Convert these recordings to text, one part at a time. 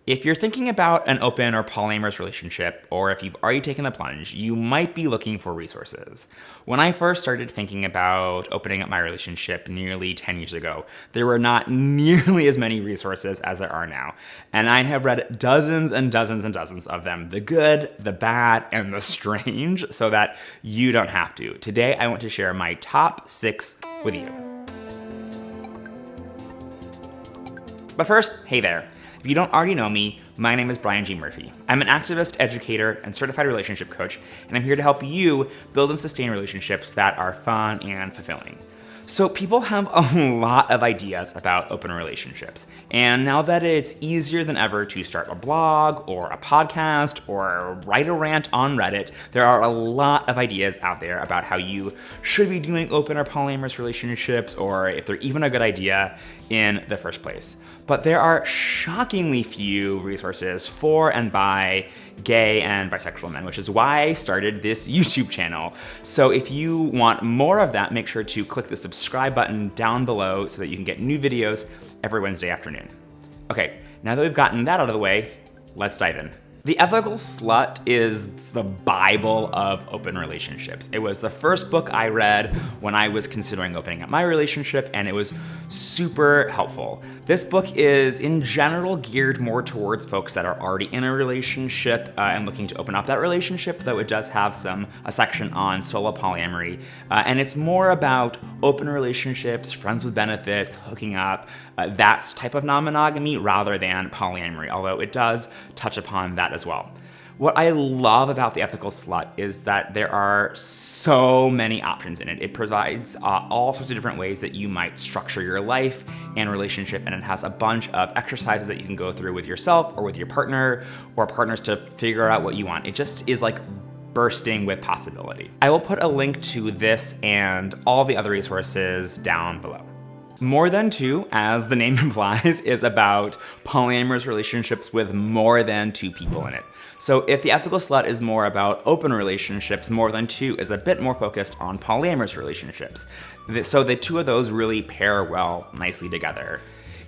If you're thinking about an open or polyamorous relationship, or if you've already taken the plunge, you might be looking for resources. When I first started thinking about opening up my relationship nearly 10 years ago, there were not nearly as many resources as there are now. And I have read dozens and dozens and dozens of them, the good, the bad, and the strange, so that you don't have to. Today, I want to share my top 6 with you. But first, hey there. If you don't already know me, my name is Brian G. Murphy. I'm an activist, educator, and certified relationship coach, and I'm here to help you build and sustain relationships that are fun and fulfilling. So people have a lot of ideas about open relationships, and now that it's easier than ever to start a blog or a podcast or write a rant on Reddit, there are a lot of ideas out there about how you should be doing open or polyamorous relationships, or if they're even a good idea in the first place. But there are shockingly few resources for and by gay and bisexual men, which is why I started this YouTube channel. So if you want more of that, make sure to click the subscribe button down below so that you can get new videos every Wednesday afternoon. Okay, now that we've gotten that out of the way, let's dive in. The Ethical Slut is the Bible of open relationships. It was the first book I read when I was considering opening up my relationship, and it was super helpful. This book is, in general, geared more towards folks that are already in a relationship and looking to open up that relationship, though it does have a section on solo polyamory. And it's more about open relationships, friends with benefits, hooking up, that type of non-monogamy rather than polyamory, although it does touch upon that as well. What I love about The Ethical Slut is that there are so many options in it. It provides all sorts of different ways that you might structure your life and relationship, and it has a bunch of exercises that you can go through with yourself or with your partner or partners to figure out what you want. It just is like bursting with possibility. I will put a link to this and all the other resources down below. More Than Two, as the name implies, is about polyamorous relationships with more than 2 people in it. So if The Ethical Slut is more about open relationships, More Than Two is a bit more focused on polyamorous relationships. So the two of those really pair well nicely together.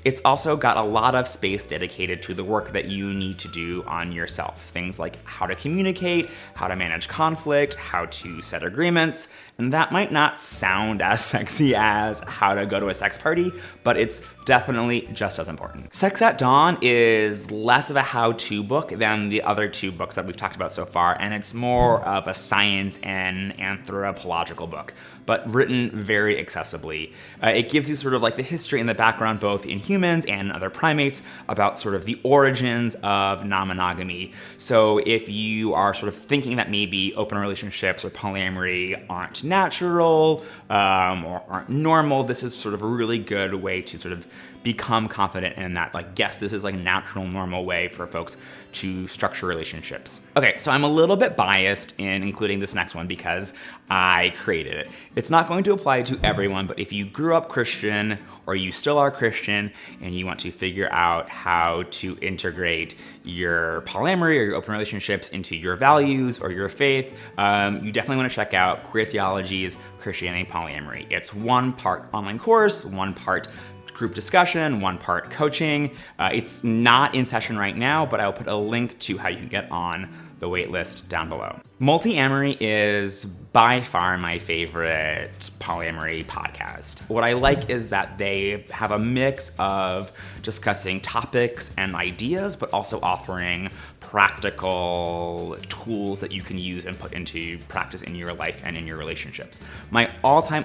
It's also got a lot of space dedicated to the work that you need to do on yourself. Things like how to communicate, how to manage conflict, how to set agreements, and that might not sound as sexy as how to go to a sex party, but it's definitely just as important. Sex at Dawn is less of a how-to book than the other 2 books that we've talked about so far, and it's more of a science and anthropological book, but written very accessibly. It gives you sort of like the history and the background both in humans and other primates about sort of the origins of non-monogamy. So if you are sort of thinking that maybe open relationships or polyamory aren't natural or aren't normal, this is sort of a really good way to sort of become confident in that, like, yes, this is like a natural, normal way for folks to structure relationships. Okay, so I'm a little bit biased in including this next one because I created it. It's not going to apply to everyone, but if you grew up Christian or you still are Christian and you want to figure out how to integrate your polyamory or your open relationships into your values or your faith, you definitely want to check out Queer Theology's Christianity and Polyamory. It's 1 part online course, 1 part group discussion, 1 part coaching. It's not in session right now, but I'll put a link to how you can get on the wait list down below. Multi-Amory is by far my favorite polyamory podcast. What I like is that they have a mix of discussing topics and ideas, but also offering practical tools that you can use and put into practice in your life and in your relationships. My all-time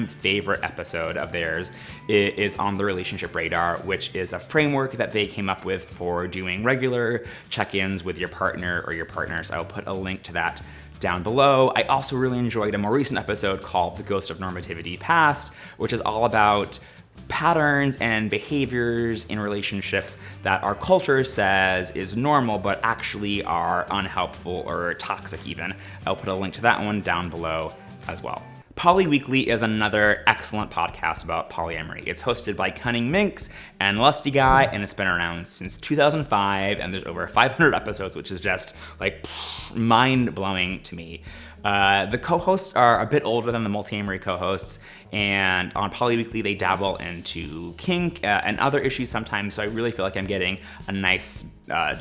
favorite episode of theirs is on the Relationship Radar, which is a framework that they came up with for doing regular check-ins with your partner or your partners. I will put a link to that down below. I also really enjoyed a more recent episode called The Ghost of Normativity Past, which is all about patterns and behaviors in relationships that our culture says is normal, but actually are unhelpful or toxic even. I'll put a link to that one down below as well. Poly Weekly is another excellent podcast about polyamory. It's hosted by Cunning Minx and Lusty Guy, and it's been around since 2005, and there's over 500 episodes, which is just like mind-blowing to me. The co-hosts are a bit older than the Multiamory co-hosts, and on Polyweekly they dabble into kink and other issues sometimes, so I really feel like I'm getting a nice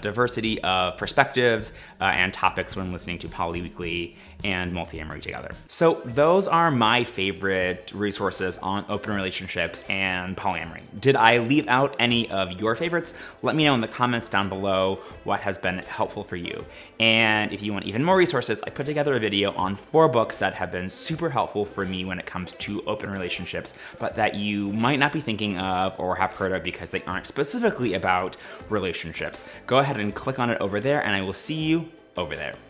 diversity of perspectives and topics when listening to Polyweekly and Multiamory together. So those are my favorite resources on open relationships and polyamory. Did I leave out any of your favorites? Let me know in the comments down below what has been helpful for you. And if you want even more resources, I put together a video on 4 books that have been super helpful for me when it comes to open relationships, but that you might not be thinking of or have heard of because they aren't specifically about relationships. Go ahead and click on it over there, and I will see you over there.